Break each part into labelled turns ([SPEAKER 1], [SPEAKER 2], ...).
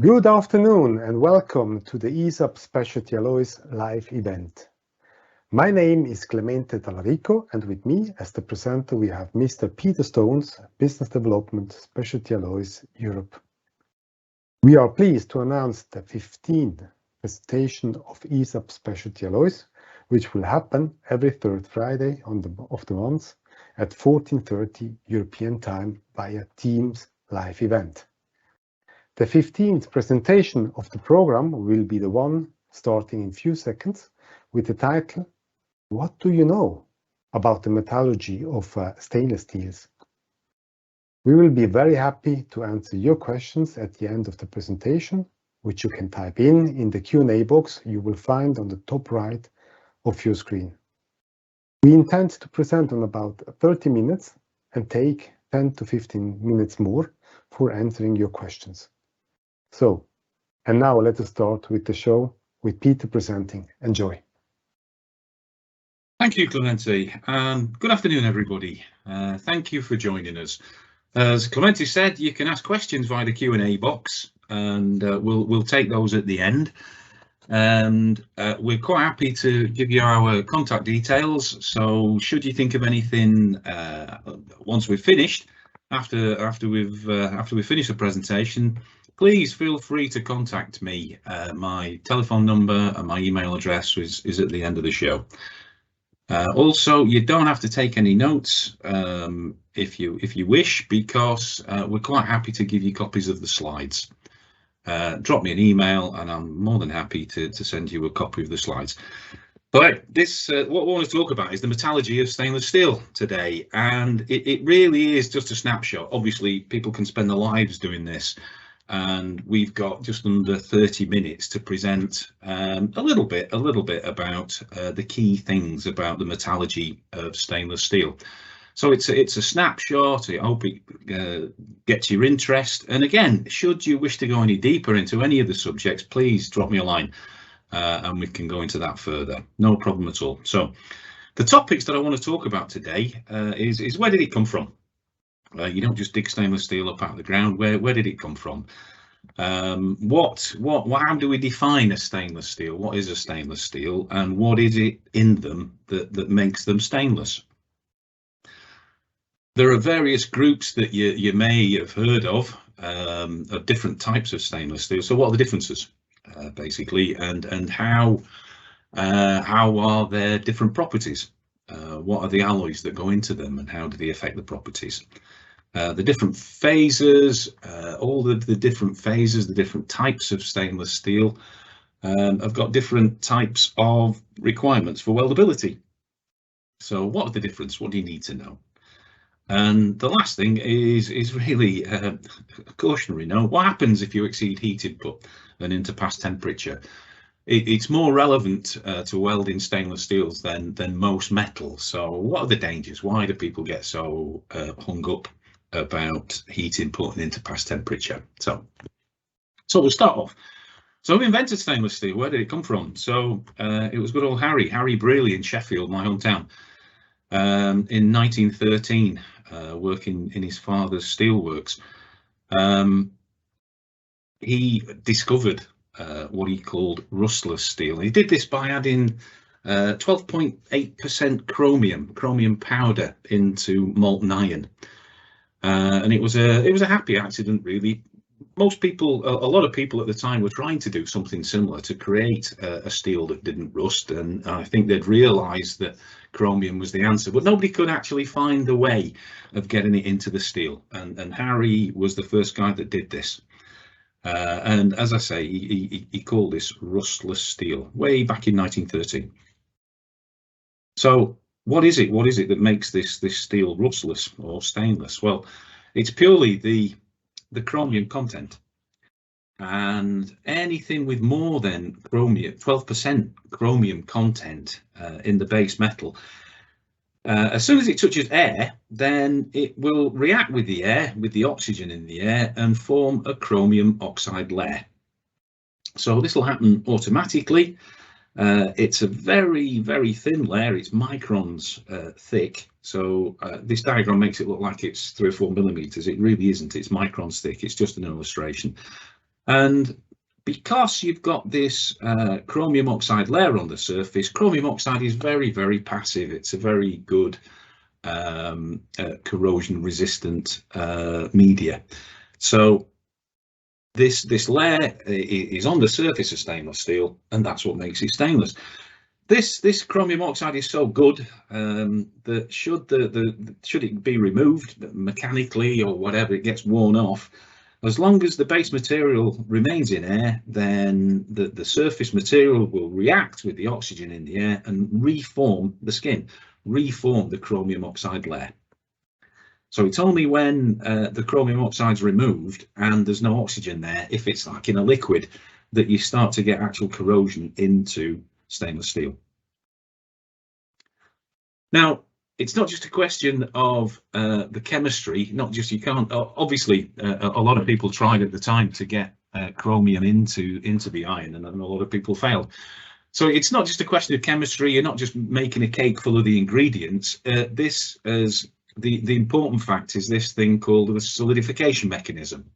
[SPEAKER 1] Good afternoon and welcome to the ESAB Specialty Alloys live event. My name is Clemente Tallarico, and with me as the presenter we have Mr. Peter Stones, Business Development Specialty Alloys Europe. We are pleased to announce the 15th presentation of ESAB Specialty Alloys, which will happen every third Friday of the month at 14:30 European time via Teams live event. The 15th presentation of the program will be the one starting in few seconds with the title, What do you know about the metallurgy of stainless steels? We will be very happy to answer your questions at the end of the presentation, which you can type in the Q&A box you will find on the top right of your screen. We intend to present on about 30 minutes and take 10 to 15 minutes more for answering your questions. And now let us start with the show with Peter presenting. Enjoy.
[SPEAKER 2] Thank you, Clemente, and good afternoon, everybody. Thank you for joining us. As Clemente said, you can ask questions via the Q&A box, and we'll take those at the end. And we're quite happy to give you our contact details. So, should you think of anything once we've finished, after we've finished the presentation, please feel free to contact me. My telephone number and my email address is at the end of the show. Also, you don't have to take any notes if you wish, because we're quite happy to give you copies of the slides. Drop me an email and I'm more than happy to send you a copy of the slides. But what we want to talk about is the metallurgy of stainless steel today, and it really is just a snapshot. Obviously, people can spend their lives doing this, and we've got just under 30 minutes to present a little bit about the key things about the metallurgy of stainless steel. So it's a snapshot. I hope it gets your interest. And again, should you wish to go any deeper into any of the subjects, please drop me a line and we can go into that further. No problem at all. So the topics that I want to talk about today is where did it come from? You don't just dig stainless steel up out of the ground. Where did it come from? How do we define a stainless steel? What is a stainless steel, and what is it in them that makes them stainless? There are various groups that you may have heard of different types of stainless steel. So what are the differences, basically, and how are their different properties? What are the alloys that go into them, and how do they affect the properties? The different phases, all the different phases, the different types of stainless steel have got different types of requirements for weldability. So what are the difference? What do you need to know? And the last thing is really a cautionary note. What happens if you exceed heat input and interpass temperature? It's more relevant to welding stainless steels than most metals. So what are the dangers? Why do people get so hung up about heat input and interpass temperature? So we'll start off. So who invented stainless steel? Where did it come from? So it was good old Harry Brearley in Sheffield, my hometown, in 1913, working in his father's steelworks. He discovered what he called rustless steel. He did this by adding 12.8% chromium powder into molten iron. And it was a happy accident, really. A lot of people at the time were trying to do something similar to create a steel that didn't rust, and I think they'd realised that chromium was the answer, but nobody could actually find a way of getting it into the steel, and Harry was the first guy that did this. And as I say, he called this rustless steel way back in 1913. So what is it? What is it that makes this steel rustless or stainless? Well, it's purely the chromium content, and anything with more than 12% chromium content in the base metal, as soon as it touches air, then it will react with the air, with the oxygen in the air, and form a chromium oxide layer. So this will happen automatically. It's a very, very thin layer. It's microns thick. So this diagram makes it look like it's 3 or 4 millimeters. It really isn't. It's microns thick. It's just an illustration. And because you've got this chromium oxide layer on the surface, chromium oxide is very, very passive. It's a very good corrosion resistant media. So this layer is on the surface of stainless steel, and that's what makes it stainless. This chromium oxide is so good that should it be removed mechanically or whatever, it gets worn off. As long as the base material remains in air, then the surface material will react with the oxygen in the air and reform the skin, reform the chromium oxide layer. So it's only when the chromium oxide is removed and there's no oxygen there, if it's like in a liquid, that you start to get actual corrosion into stainless steel. Now, it's not just a question of the chemistry, not just, you can't, obviously a lot of people tried at the time to get chromium into the iron, and a lot of people failed. So it's not just a question of chemistry, you're not just making a cake full of the ingredients. The important fact is this thing called the solidification mechanism.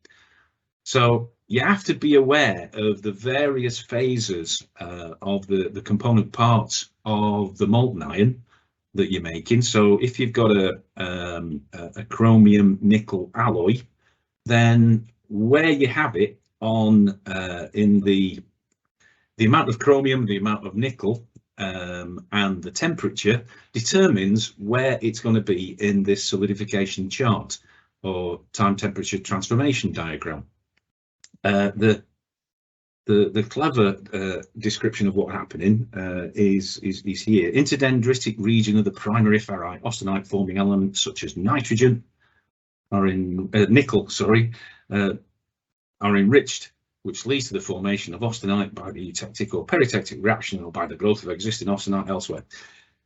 [SPEAKER 2] So you have to be aware of the various phases of the component parts of the molten iron that you're making. So if you've got a chromium nickel alloy, then where you have it on in the amount of chromium, the amount of nickel, and the temperature determines where it's going to be in this solidification chart or time temperature transformation diagram. The clever description of what's happening is here. Interdendritic region of the primary ferrite austenite forming elements such as nitrogen are in nickel, are enriched, which leads to the formation of austenite by the eutectic or peritectic reaction or by the growth of existing austenite elsewhere.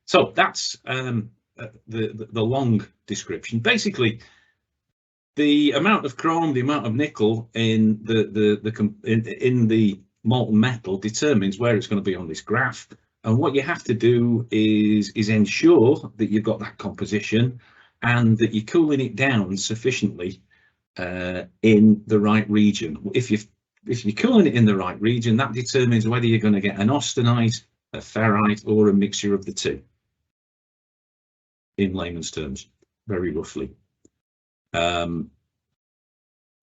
[SPEAKER 2] So that's the long description. Basically, the amount of chrome, the amount of nickel in the molten metal determines where it's going to be on this graph. And what you have to do is ensure that you've got that composition and that you're cooling it down sufficiently in the right region. If you're cooling it in the right region, that determines whether you're going to get an austenite, a ferrite, or a mixture of the two, in layman's terms, very roughly.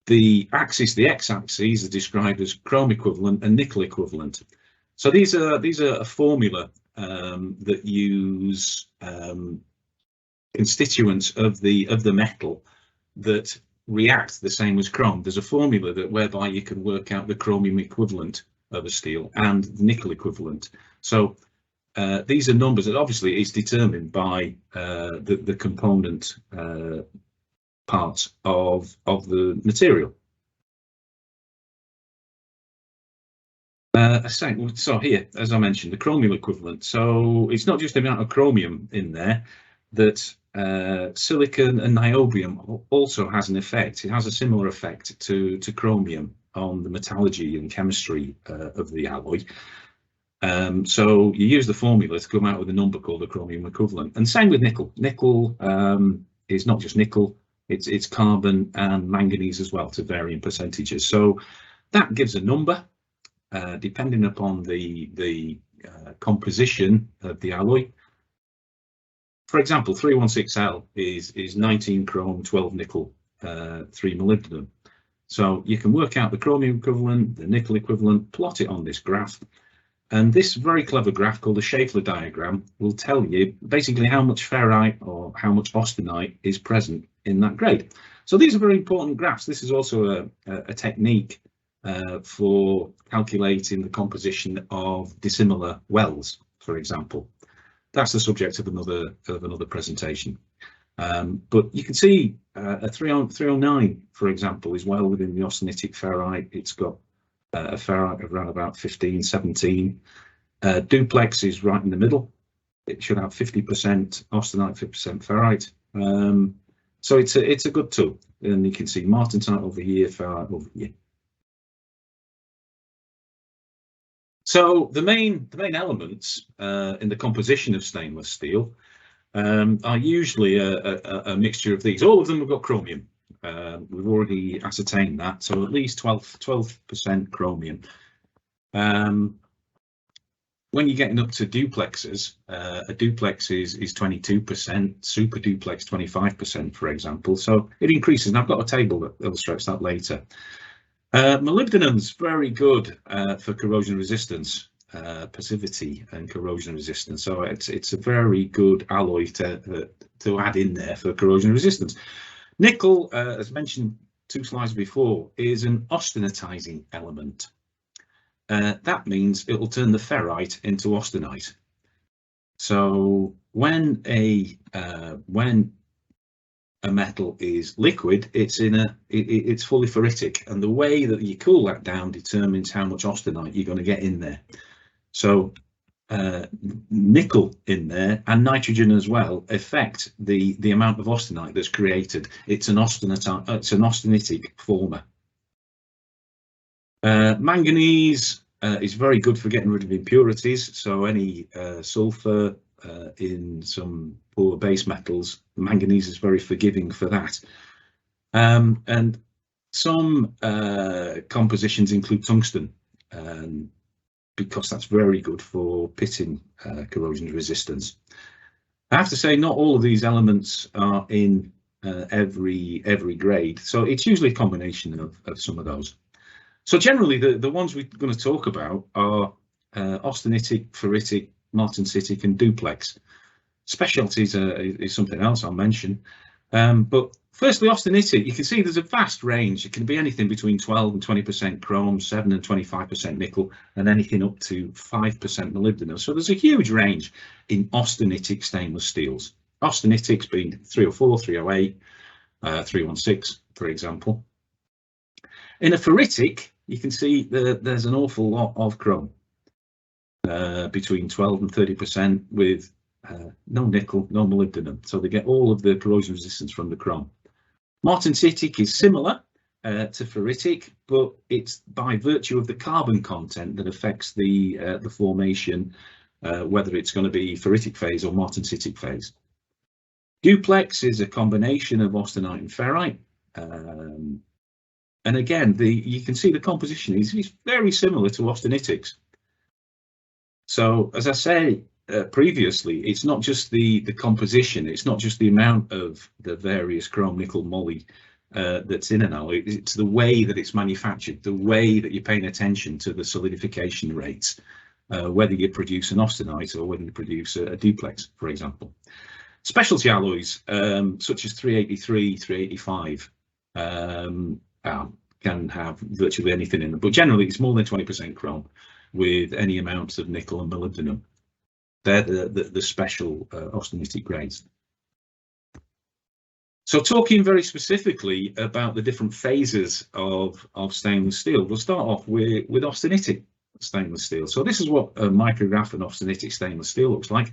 [SPEAKER 2] The axis, the x-axis, are described as chrome equivalent and nickel equivalent. So these are a formula that use constituents of the metal that react the same as chrome. There's a formula that whereby you can work out the chromium equivalent of a steel and the nickel equivalent. So these are numbers that obviously is determined by the component parts of the material. So here, as I mentioned, the chromium equivalent. So it's not just the amount of chromium in there, that silicon and niobium also has an effect. It has a similar effect to chromium on the metallurgy and chemistry of the alloy. So you use the formula to come out with a number called the chromium equivalent. And same with nickel. Nickel is not just nickel, it's carbon and manganese as well, to varying percentages. So that gives a number depending upon the composition of the alloy. For example, 316L is 19 chrome, 12 nickel, 3 molybdenum. So you can work out the chromium equivalent, the nickel equivalent, plot it on this graph. And this very clever graph called the Schaeffler diagram will tell you basically how much ferrite or how much austenite is present in that grade. So these are very important graphs. This is also a technique for calculating the composition of dissimilar welds, for example. That's the subject of another presentation. But you can see a 309, for example, is well within the austenitic ferrite. It's got a ferrite of around about 15, 17. Duplex is right in the middle. It should have 50% austenite, 50% ferrite. So it's a good tool. And you can see Martensitic over here, ferrite over here. So the main elements in the composition of stainless steel are usually a mixture of these. All of them have got chromium. We've already ascertained that, so at least 12% chromium. When you're getting up to duplexes, a duplex is 22%, super duplex 25%, for example. So it increases, and I've got a table that illustrates that later. Molybdenum's very good for corrosion resistance, passivity and corrosion resistance. So it's a very good alloy to add in there for corrosion resistance. Nickel, as mentioned 2 slides before, is an austenitizing element. That means it will turn the ferrite into austenite. So when a metal is liquid, it's fully ferritic, and the way that you cool that down determines how much austenite you're going to get in there. So nickel in there and nitrogen as well affect the amount of austenite that's created. It's an austenitic former. Manganese is very good for getting rid of impurities, so any sulfur in some poor base metals, manganese is very forgiving for that. And some compositions include tungsten, because that's very good for pitting corrosion resistance. I have to say, not all of these elements are in every grade, so it's usually a combination of some of those. So generally, the ones we're going to talk about are austenitic, ferritic, martensitic, and duplex. Specialties is something else I'll mention. But firstly, austenitic, you can see there's a vast range. It can be anything between 12 and 20% chrome, 7 and 25% nickel, and anything up to 5% molybdenum. So there's a huge range in austenitic stainless steels. Austenitics being 304, 308, 316, for example. In a ferritic, you can see there's an awful lot of chrome, between 12 and 30%, with no nickel, no molybdenum. So they get all of the corrosion resistance from the chrome. Martensitic is similar to ferritic, but it's by virtue of the carbon content that affects the formation, whether it's going to be ferritic phase or martensitic phase. Duplex is a combination of austenite and ferrite. And again, you can see the composition is very similar to austenitics. So as I say previously, it's not just the composition, it's not just the amount of the various chrome, nickel, moly that's in an alloy, it's the way that it's manufactured, the way that you're paying attention to the solidification rates, whether you produce an austenite or whether you produce a duplex, for example. Specialty alloys such as 383, 385, can have virtually anything in them, but generally it's more than 20% chrome with any amounts of nickel and molybdenum. They're the special austenitic grades. So talking very specifically about the different phases of stainless steel, we'll start off with austenitic stainless steel. So this is what a micrograph of austenitic stainless steel looks like.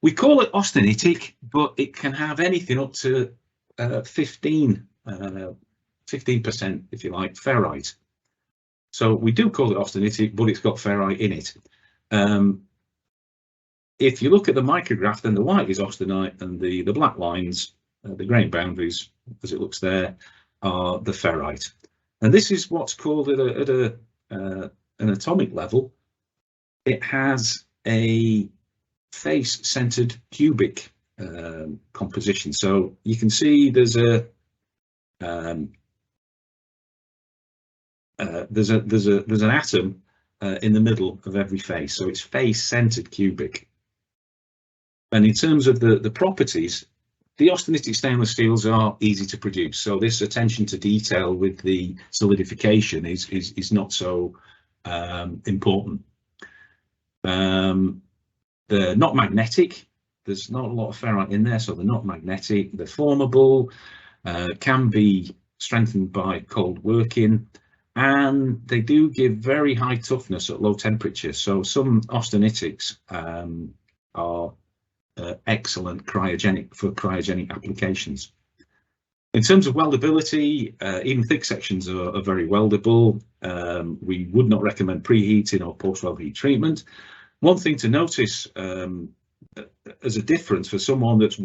[SPEAKER 2] We call it austenitic, but it can have anything up to 15%, if you like, ferrite. So we do call it austenitic, but it's got ferrite in it. If you look at the micrograph, then the white is austenite and the black lines, the grain boundaries, as it looks there, are the ferrite. And this is what's called at an atomic level. It has a face-centered cubic composition. So you can see there's an atom in the middle of every face, so it's face-centered cubic. And in terms of the properties, the austenitic stainless steels are easy to produce. So this attention to detail with the solidification is not so important. They're not magnetic. There's not a lot of ferrite in there, so they're not magnetic. They're formable, can be strengthened by cold working, and they do give very high toughness at low temperatures. So some austenitics are excellent for cryogenic applications. In terms of weldability, even thick sections are very weldable. We would not recommend preheating or post-weld heat treatment. One thing to notice as a difference for someone that's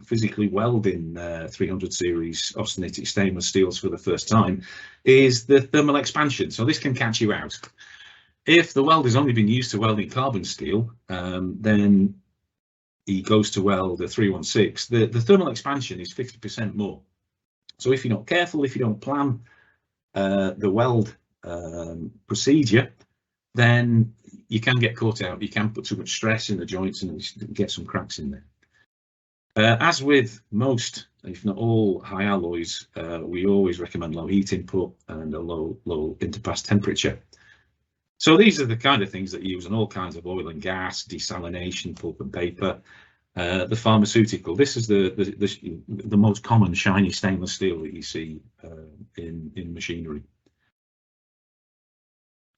[SPEAKER 2] physically welding 300 series Austenitic stainless steels for the first time, is the thermal expansion. So this can catch you out. If the welder's only been used to welding carbon steel, then he goes to weld a 316. The thermal expansion is 50% more. So if you're not careful, if you don't plan the weld procedure, then you can get caught out. You can put too much stress in the joints and get some cracks in there. As with most, if not all, high alloys, we always recommend low heat input and a low interpass temperature. So these are the kind of things that you use on all kinds of oil and gas, desalination, pulp and paper. The pharmaceutical. This is the most common shiny stainless steel that you see in machinery.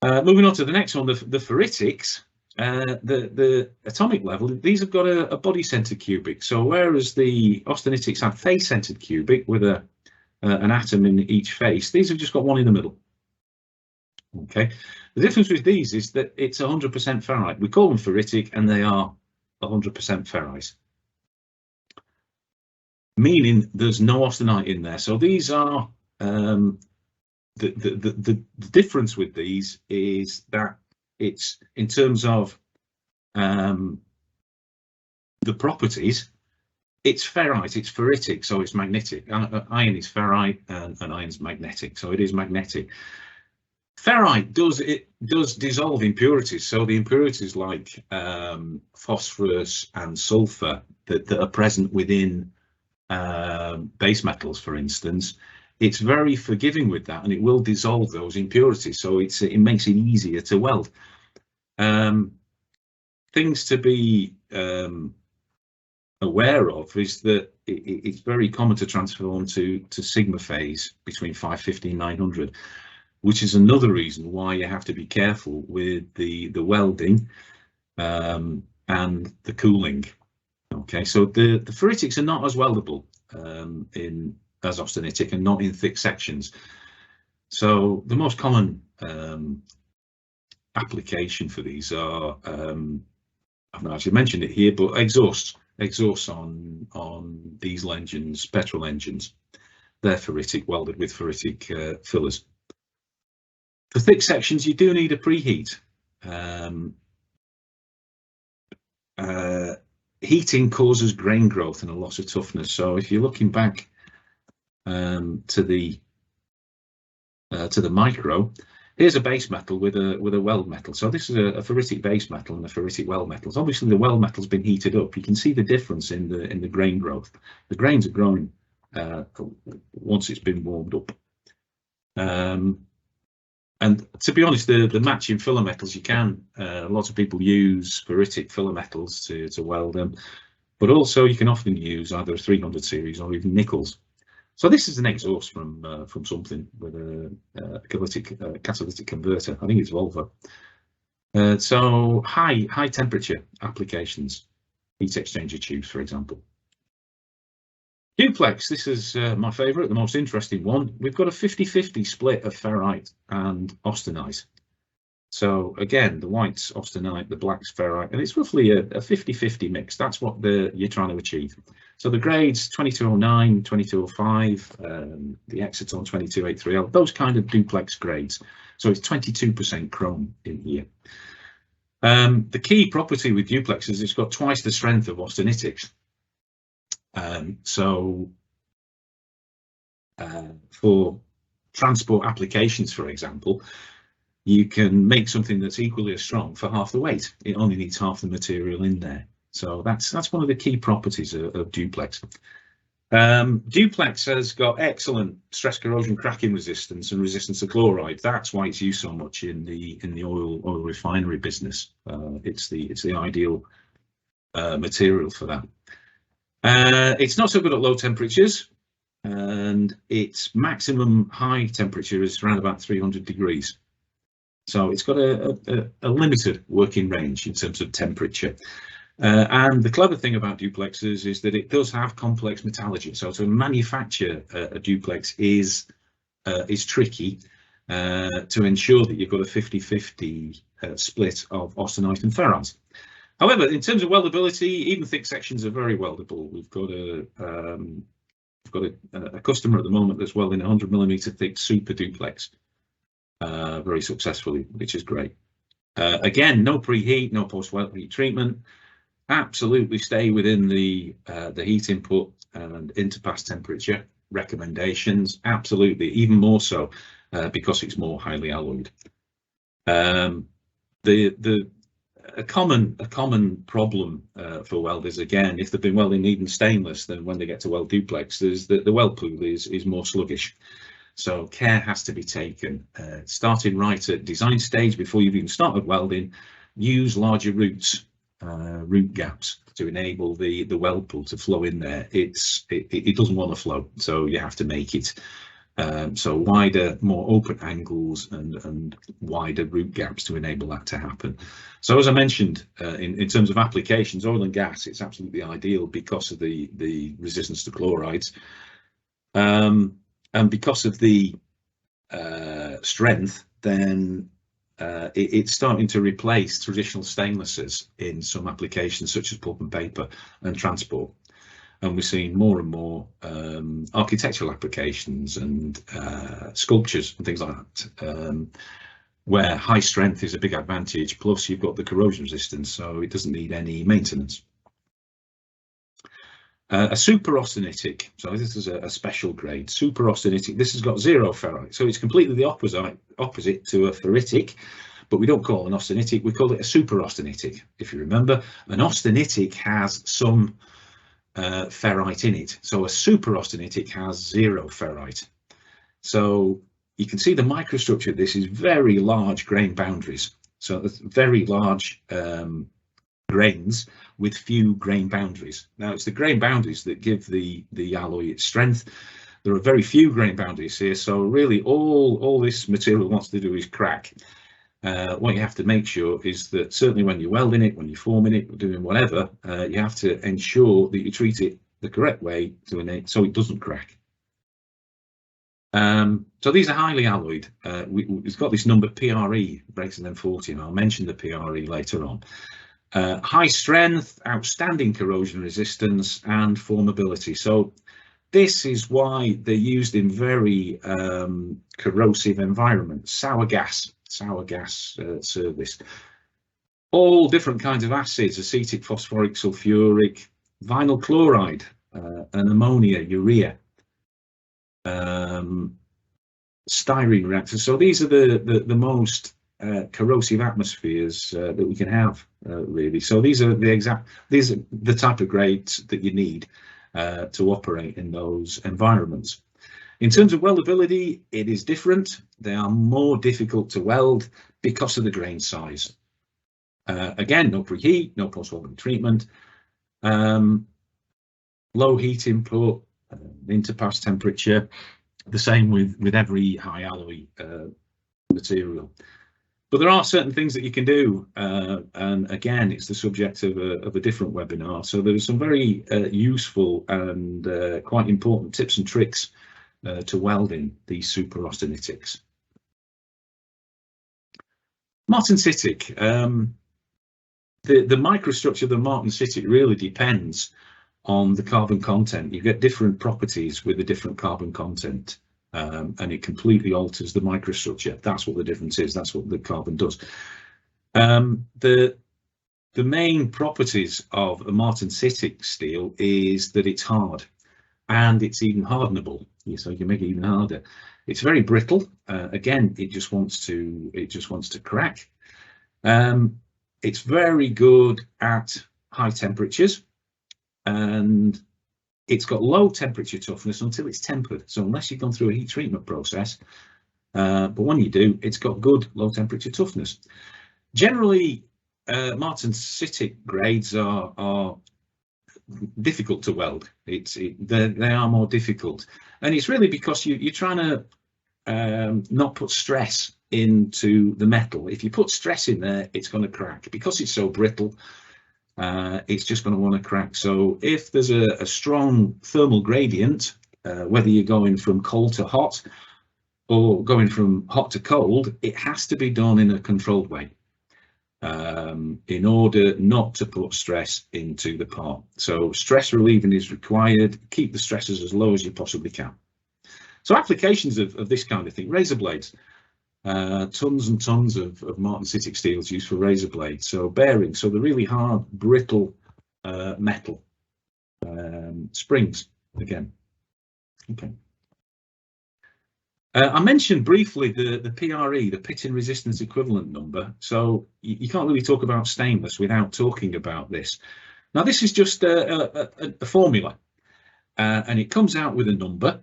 [SPEAKER 2] Moving on to the next one, the ferritics. The atomic level, these have got a body-centered cubic. So whereas the Austenitics have face-centered cubic with an atom in each face, these have just got one in the middle. Okay. The difference with these is that it's 100% ferrite. We call them ferritic, and they are 100% ferrite, meaning there's no austenite in there. So these are the difference with these is that it's in terms of the properties, it's ferrite, it's ferritic, so it's magnetic. Iron is ferrite and iron's magnetic, so it is magnetic. Ferrite does dissolve impurities, so the impurities like phosphorus and sulfur that are present within base metals, for instance, it's very forgiving with that, and it will dissolve those impurities, so it makes it easier to weld. Things to be aware of is that it's very common to transform to sigma phase between 550 and 900. Which is another reason why you have to be careful with the welding and the cooling. Okay, so the ferritics are not as weldable as austenitic, and not in thick sections. So the most common application for these are, I've not actually mentioned it here, but exhausts on diesel engines, petrol engines. They're ferritic, welded with ferritic fillers. For thick sections, you do need a preheat. Heating causes grain growth and a loss of toughness. So if you're looking back to the micro, here's a base metal with a weld metal. So this is a ferritic base metal and a ferritic weld metal. So obviously the weld metal's been heated up. You can see the difference in the grain growth. The grains are growing once it's been warmed up. And to be honest, the matching filler metals, you can, lots of people use ferritic filler metals to weld them, but also you can often use either a 300 series or even nickels. So this is an exhaust from something with a catalytic converter. I think it's Volvo. So high temperature applications, heat exchanger tubes, for example. Duplex, this is my favourite, the most interesting one. We've got a 50-50 split of ferrite and austenite. So again, the white's austenite, the black's ferrite, and it's roughly a 50-50 mix. That's what you're trying to achieve. So the grades 2209, 2205, the Exciton 2283L, those kind of duplex grades. So it's 22% chrome in here. The key property with duplex is it's got twice the strength of austenitics. For transport applications, for example, you can make something that's equally as strong for half the weight. It only needs half the material in there. So that's one of the key properties of duplex. Duplex has got excellent stress corrosion cracking resistance and resistance to chloride. That's why it's used so much in the oil refinery business. It's the ideal material for that. It's not so good at low temperatures, and its maximum high temperature is around about 300 degrees. So it's got a limited working range in terms of temperature. And the clever thing about duplexes is that it does have complex metallurgy. So to manufacture a duplex is tricky to ensure that you've got a 50-50 split of austenite and ferrite. However, in terms of weldability, even thick sections are very weldable. We've got a customer at the moment that's welding 100mm thick super duplex very successfully, which is great. Again, no preheat, no post-weld heat treatment. Absolutely stay within the heat input and interpass temperature recommendations. Absolutely, even more so because it's more highly alloyed. A common problem for welders, again, if they've been welding Eden stainless, then when they get to weld duplex, is that the weld pool is more sluggish. So care has to be taken. Starting right at design stage, before you've even started welding, use larger root gaps to enable the weld pool to flow in there. It doesn't want to flow, so you have to make it so wider, more open angles and wider root gaps to enable that to happen. So as I mentioned, in terms of applications, oil and gas, it's absolutely ideal because of the resistance to chlorides, and because of the strength, then it's starting to replace traditional stainlesses in some applications such as pulp and paper and transport. And we're seeing more and more architectural applications and sculptures and things like that, where high strength is a big advantage, plus you've got the corrosion resistance, so it doesn't need any maintenance. A super austenitic, so this is a special grade. Super austenitic, this has got 0 ferrite, so it's completely the opposite to a ferritic, but we don't call it an austenitic, we call it a super austenitic. If you remember, an austenitic has some ferrite in it, so a super austenitic has 0 ferrite. So you can see the microstructure. This is very large grain boundaries, so it's very large grains with few grain boundaries. Now it's the grain boundaries that give the alloy its strength. There are very few grain boundaries here, so really all this material wants to do is crack. What you have to make sure is that certainly when you're welding it, when you're forming it, doing whatever, you have to ensure that you treat it the correct way so it doesn't crack. So these are highly alloyed. It's got this number PRE greater than 40, and I'll mention the PRE later on. High strength, outstanding corrosion resistance, and formability. So this is why they're used in very corrosive environments. Sour gas service. All different kinds of acids: acetic, phosphoric, sulfuric, vinyl chloride, and ammonia, urea, styrene reactors. So these are the most corrosive atmospheres that we can have, really. So these are the type of grades that you need to operate in those environments. In terms of weldability, it is different. They are more difficult to weld because of the grain size. Again, no preheat, no post-welding treatment, low heat input, interpass temperature, the same with every high alloy material. But there are certain things that you can do, and again, it's the subject of a different webinar. So there are some very useful and quite important tips and tricks to welding these super austenitics. Martensitic. The microstructure of the Martensitic really depends on the carbon content. You get different properties with a different carbon content, and it completely alters the microstructure. That's what the difference is. That's what the carbon does. The main properties of a Martensitic steel is that it's hard, and it's even hardenable. So you can make it even harder. It's very brittle. Again, it just wants to crack. It's very good at high temperatures, and it's got low temperature toughness until it's tempered. So unless you've gone through a heat treatment process, but when you do, it's got good low temperature toughness. Generally, Martensitic grades are difficult to weld. They are more difficult, and it's really because you're trying to not put stress into the metal. If you put stress in there, it's going to crack. Because it's so brittle, it's just going to want to crack. So if there's a strong thermal gradient, whether you're going from cold to hot or going from hot to cold, it has to be done in a controlled way. in order not to put stress into the part. So stress relieving is required. Keep the stresses as low as you possibly can. So applications of this kind of thing, razor blades, tons and tons of Martensitic steels used for razor blades. So bearings, so the really hard, brittle metal. Springs again. Okay. I mentioned briefly the PRE, the pitting resistance equivalent number. So you can't really talk about stainless without talking about this. Now this is just a formula, and it comes out with a number.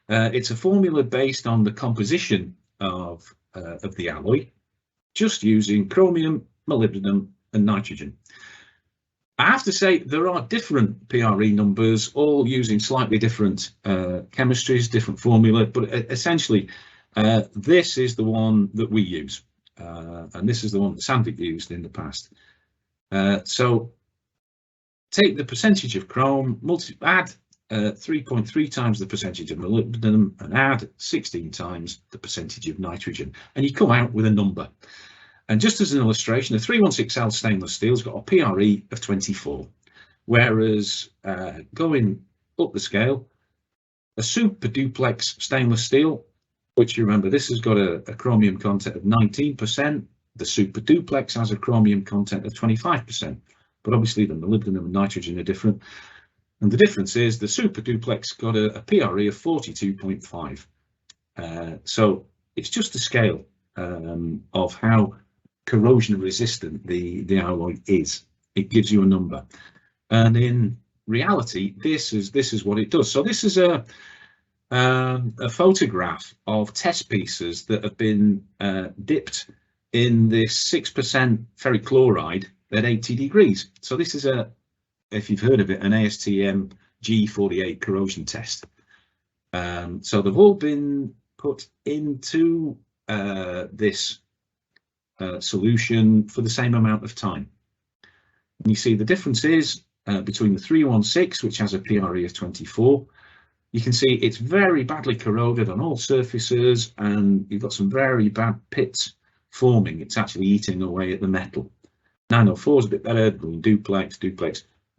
[SPEAKER 2] It's a formula based on the composition of the alloy, just using chromium, molybdenum, and nitrogen. I have to say there are different PRE numbers, all using slightly different chemistries, different formula, but essentially this is the one that we use, and this is the one that Sandvik used in the past. So take the percentage of chrome, add 3.3 times the percentage of molybdenum, and add 16 times the percentage of nitrogen, and you come out with a number. And just as an illustration, a 316L stainless steel's got a PRE of 24, whereas going up the scale, a super duplex stainless steel, which you remember this has got a chromium content of 19%, the super duplex has a chromium content of 25%, but obviously the molybdenum and nitrogen are different. And the difference is the super duplex got a PRE of 42.5. So it's just a scale of how corrosion resistant the alloy is. It gives you a number, and in reality this is what it does. So this is a photograph of test pieces that have been dipped in this 6% ferric chloride at 80 degrees. So this is if you've heard of it, an ASTM G48 corrosion test. So they've all been put into this solution for the same amount of time. And you see the difference is between the 316, which has a PRE of 24. You can see it's very badly corroded on all surfaces, and you've got some very bad pits forming. It's actually eating away at the metal. 904 is a bit better than duplex.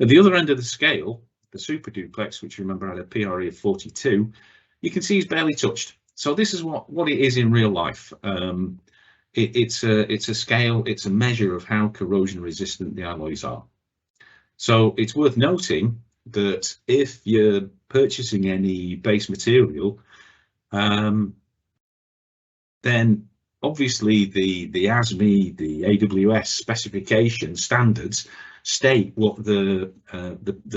[SPEAKER 2] At the other end of the scale, the super duplex, which you remember had a PRE of 42, you can see is barely touched. So this is what it is in real life. It's a scale, it's a measure of how corrosion resistant the alloys are. So it's worth noting that if you're purchasing any base material, then obviously the ASME, the AWS specification standards state what the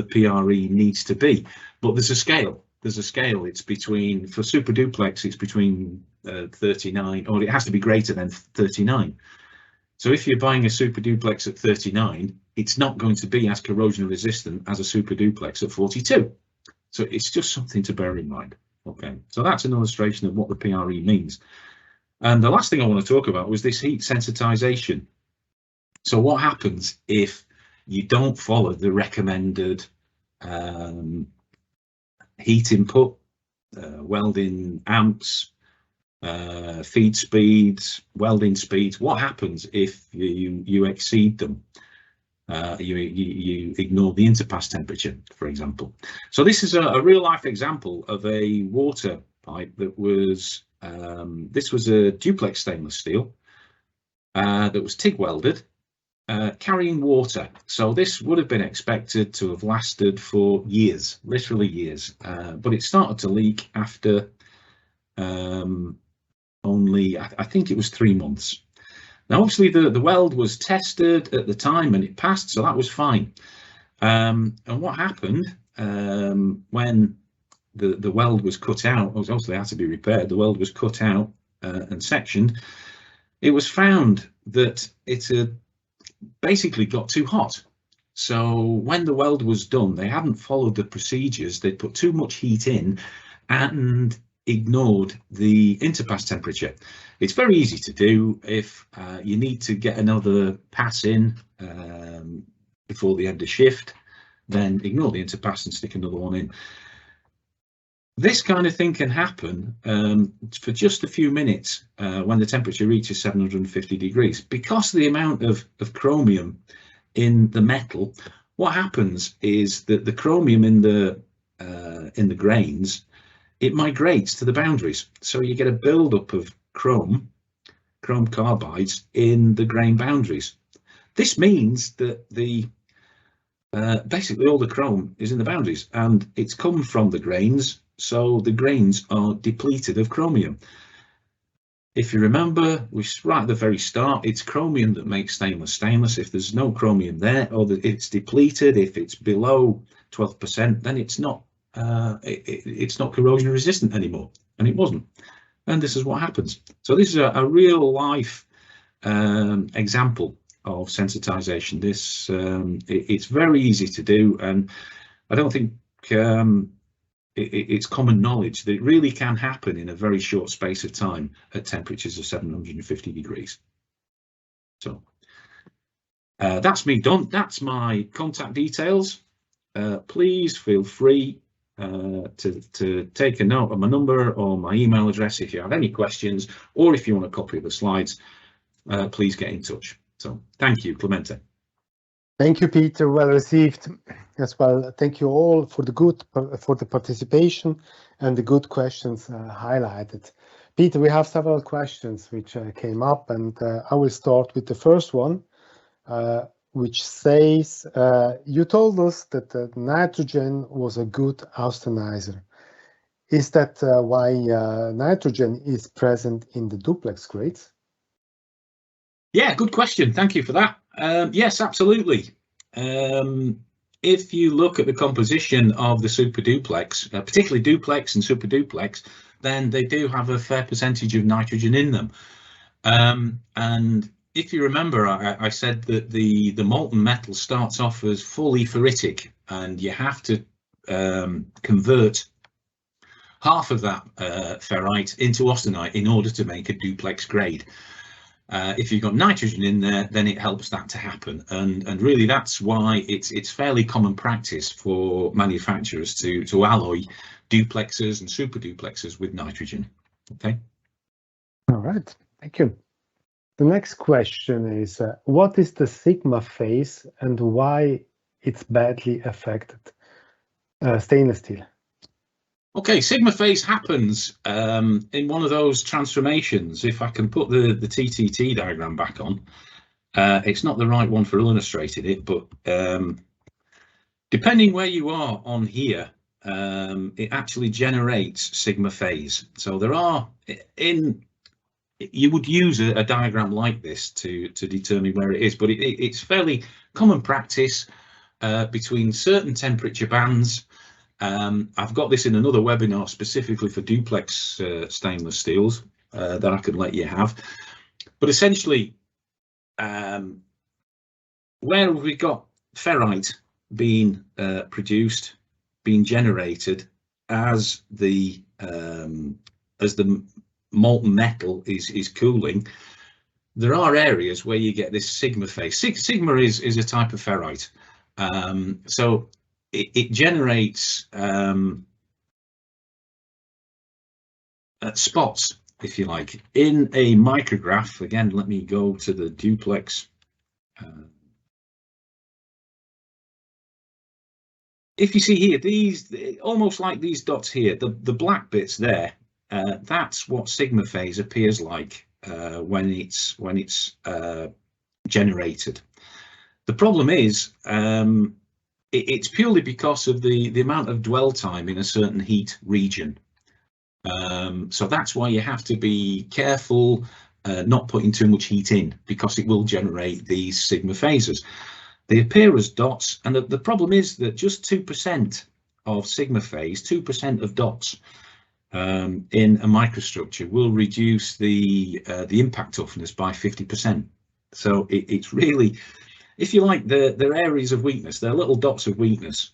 [SPEAKER 2] PRE needs to be, but there's a scale. It's between, for super duplex, it's between 39, or it has to be greater than 39. So if you're buying a super duplex at 39, it's not going to be as corrosion resistant as a super duplex at 42. So it's just something to bear in mind. Okay, so that's an illustration of what the PRE means. And the last thing I want to talk about was this heat sensitization. So what happens if you don't follow the recommended heat input, welding amps, feed speeds, welding speeds? What happens if you exceed them? You ignore the interpass temperature, for example. So this is a real life example of a water pipe that was, this was a duplex stainless steel that was TIG welded, carrying water. So this would have been expected to have lasted for years, literally years, but it started to leak after only, I think it was 3 months. Now obviously the weld was tested at the time and it passed, so that was fine. And what happened when the weld was cut out, it was obviously had to be repaired, the weld was cut out and sectioned, it was found that it had basically got too hot. So when the weld was done, they hadn't followed the procedures. They put too much heat in and ignored the interpass temperature. It's very easy to do. If you need to get another pass in before the end of shift, then ignore the interpass and stick another one in. This kind of thing can happen for just a few minutes when the temperature reaches 750 degrees. Because of the amount of chromium in the metal, what happens is that the chromium in the grains, it migrates to the boundaries. So you get a buildup of chrome carbides in the grain boundaries. This means that basically all the chrome is in the boundaries, and it's come from the grains, so the grains are depleted of chromium. If you remember, right at the very start, it's chromium that makes stainless. If there's no chromium there, or it's depleted, if it's below 12%, then it's not corrosion resistant anymore, and it wasn't. And this is what happens. So this is a real life example of sensitization. This it's very easy to do, and I don't think it's common knowledge that it really can happen in a very short space of time at temperatures of 750 degrees. So that's me done. That's my contact details. Please feel free to take a note of my number or my email address if you have any questions, or if you want a copy of the slides, please get in touch. So thank you, Clemente.
[SPEAKER 1] Thank you, Peter. Well received as well. Thank you all for the participation and the good questions highlighted. Peter, we have several questions which came up, and I will start with the first one, which says, you told us that nitrogen was a good austenizer. Is that why nitrogen is present in the duplex grades?
[SPEAKER 2] Yeah, good question. Thank you for that. Yes, absolutely. If you look at the composition of the super duplex, particularly duplex and super duplex, then they do have a fair percentage of nitrogen in them. And if you remember, I said that the molten metal starts off as fully ferritic, and you have to convert half of that ferrite into austenite in order to make a duplex grade. If you've got nitrogen in there, then it helps that to happen, and really that's why it's fairly common practice for manufacturers to alloy duplexes and super duplexes with nitrogen. Okay.
[SPEAKER 1] All right, thank you. The next question is, what is the sigma phase and why it's badly affected stainless steel?
[SPEAKER 2] Okay, sigma phase happens in one of those transformations. If I can put the TTT diagram back on, it's not the right one for illustrating it, but depending where you are on here, it actually generates sigma phase. So there are you would use a diagram like this to determine where it is, but it's fairly common practice between certain temperature bands. I've got this in another webinar specifically for duplex stainless steels that I could let you have. But essentially, where have we got ferrite being produced, being generated as the molten metal is cooling, there are areas where you get this sigma phase. Sigma is a type of ferrite. So it generates spots, if you like, in a micrograph. Again, let me go to the duplex. If you see here, these almost like these dots here, the black bits there, that's what sigma phase appears like when it's generated. The problem is it's purely because of the amount of dwell time in a certain heat region. So that's why you have to be careful not putting too much heat in, because it will generate these sigma phases. They appear as dots, and the problem is that just 2% of sigma phase, 2% of dots in a microstructure will reduce the impact toughness by 50%. So it's really, if you like, they're areas of weakness. They're little dots of weakness.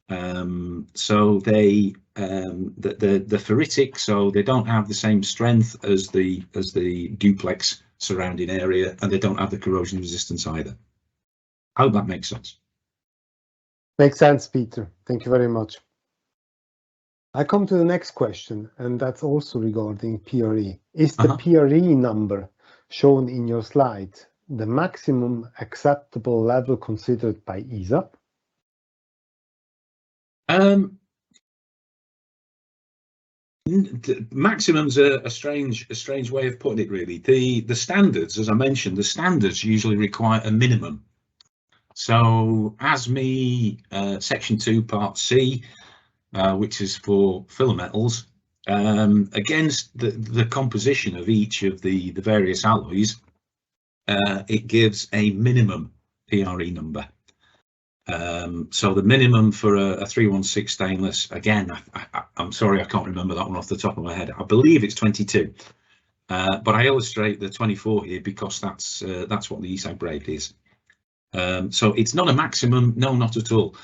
[SPEAKER 2] So they're ferritic, so they don't have the same strength as the duplex surrounding area, and they don't have the corrosion resistance either. I hope that makes sense.
[SPEAKER 1] Makes sense, Peter. Thank you very much. I come to the next question, and that's also regarding PRE. Is the PRE number shown in your slide the maximum acceptable level considered by ESAB?
[SPEAKER 2] Maximum's a strange way of putting it, really. The standards, as I mentioned, the standards usually require a minimum. So ASME section 2 part C, which is for filler metals, against the composition of each of the various alloys, it gives a minimum PRE number. So the minimum for a 316 stainless, again, I'm sorry, I can't remember that one off the top of my head. I believe it's 22, but I illustrate the 24 here because that's what the ESAB grade is. So it's not a maximum, no, not at all.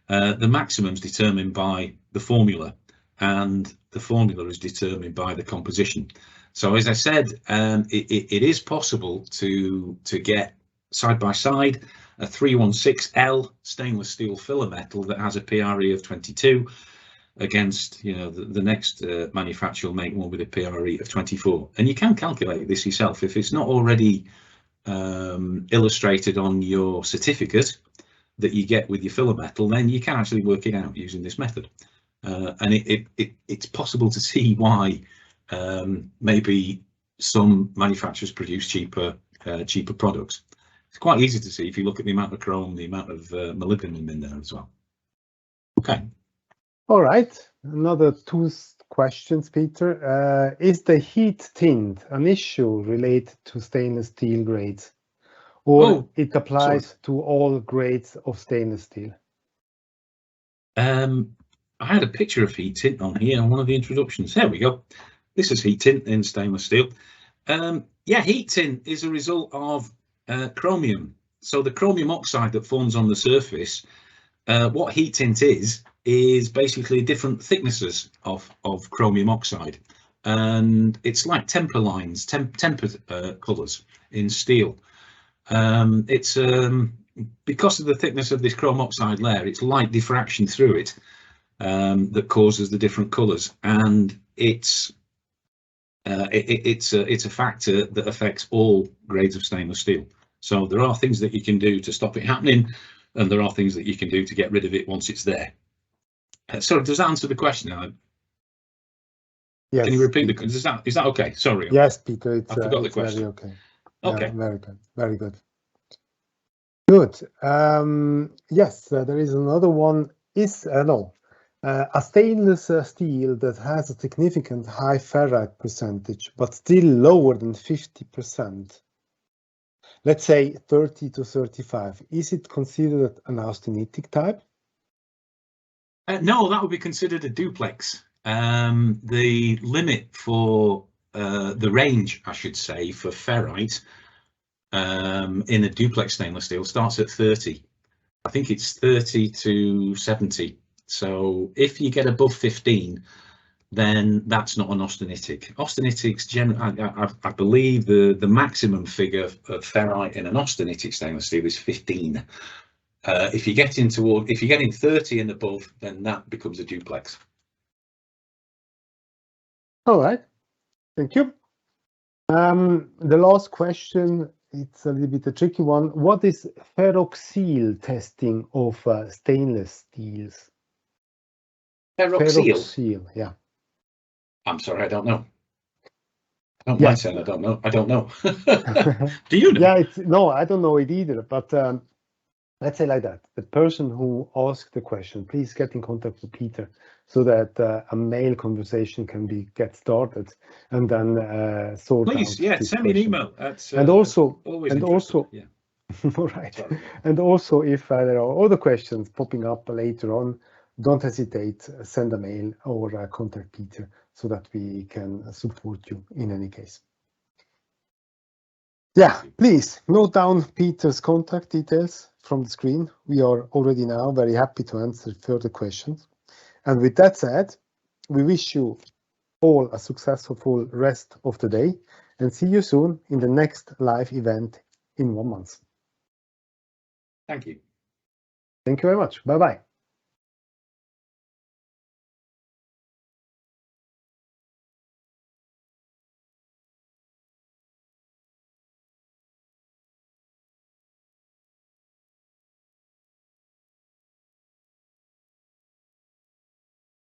[SPEAKER 2] The maximum is determined by the formula, and the formula is determined by the composition. So as I said, it is possible to get side by side a 316L stainless steel filler metal that has a PRE of 22 against, you know, the next manufacturer will make one with a PRE of 24, and you can calculate this yourself if it's not already illustrated on your certificate that you get with your filler metal. Then you can actually work it out using this method, and it's possible to see why maybe some manufacturers produce cheaper products. It's quite easy to see if you look at the amount of chrome, the amount of molybdenum in there as well. Okay.
[SPEAKER 1] All right. Another 2 questions, Peter. Is the heat tint an issue related to stainless steel grades, or it applies to all grades of stainless steel?
[SPEAKER 2] I had a picture of heat tint on here on one of the introductions. There we go. This is heat tint in stainless steel. Yeah, heat tint is a result of chromium. So the chromium oxide that forms on the surface, what heat tint is basically different thicknesses of chromium oxide, and it's like temper lines, tempered colours in steel. It's because of the thickness of this chrome oxide layer, it's light diffraction through it that causes the different colours, and it's a factor that affects all grades of stainless steel. So there are things that you can do to stop it happening, and there are things that you can do to get rid of it once it's there. So does that answer the question, Alan?
[SPEAKER 1] Yes.
[SPEAKER 2] Can you repeat the question? Is that okay? Sorry.
[SPEAKER 1] Yes, Peter.
[SPEAKER 2] I forgot the question.
[SPEAKER 1] Very okay.
[SPEAKER 2] Okay.
[SPEAKER 1] Yeah, very good. Very good. Good. Yes, there is another one. Is a stainless steel that has a significant high ferrite percentage, but still lower than 50%. Let's say 30 to 35. Is it considered an austenitic type?
[SPEAKER 2] No, that would be considered a duplex. The limit for the range, I should say, for ferrite in a duplex stainless steel starts at 30. I think it's 30 to 70. So if you get above 15, then that's not an austenitic. Austenitics, I believe the maximum figure of ferrite in an austenitic stainless steel is 15. If you're getting 30 and above, then that becomes a duplex.
[SPEAKER 1] All right, thank you. The last question, it's a little bit a tricky one. What is ferroxyle testing of stainless steels? Ferroxyle, yeah.
[SPEAKER 2] I'm sorry, I don't know. I don't mind saying I don't know. I don't know. Do you know?
[SPEAKER 1] Yeah, no, I don't know it either. But let's say like that. The person who asked the question, please get in contact with Peter so that a mail conversation can get started, and then sort out.
[SPEAKER 2] Please, yeah, send me an email. That's
[SPEAKER 1] and also,
[SPEAKER 2] yeah.
[SPEAKER 1] All right. Sorry. And also, if there are other questions popping up later on, don't hesitate, send a mail or contact Peter so that we can support you in any case. Yeah, please note down Peter's contact details from the screen. We are already now very happy to answer further questions. And with that said, we wish you all a successful rest of the day and see you soon in the next live event in 1 month.
[SPEAKER 2] Thank you.
[SPEAKER 1] Thank you very much. Bye-bye.